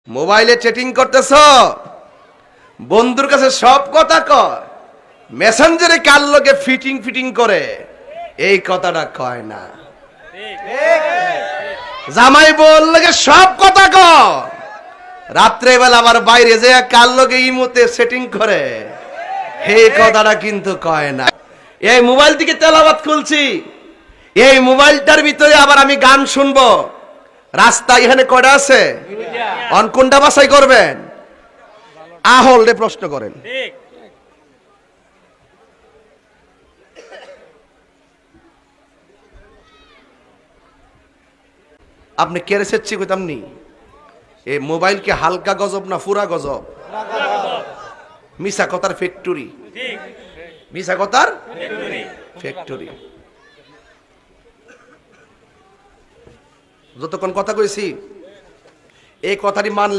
মোবাইলে চ্যাটিং করতেছ, বন্ধুর কাছে সব কথা কয়, মেসেঞ্জারে কার লগে ফিটিং ফিটিং করে, এই কথাটা কয় না। জামাই বল লগে সব কথা কয়, রাত্রে বেলা আবার বাইরে যে কার লগে ইমোতে সেটিং করে, এই কথাটা কিন্তু কয় না। এই মোবাইল থেকে তেলাওয়াত খুলছি, এই মোবাইলটার ভিতরে আবার আমি গান শুনবো। রাস্তা এখানে কয়টা আছে? অন কোনটা বাছাই করবেন? আহলে প্রশ্ন করেন। আপনি কেড়েছেচ্ছি কইতাম নি, এই মোবাইল কি হালকা গজব না পুরা গজব? মিশা কথার ফ্যাক্টরি, মিশা কথার ফ্যাক্টরি। যতক্ষণ কথা কইছি এই কথাটি মান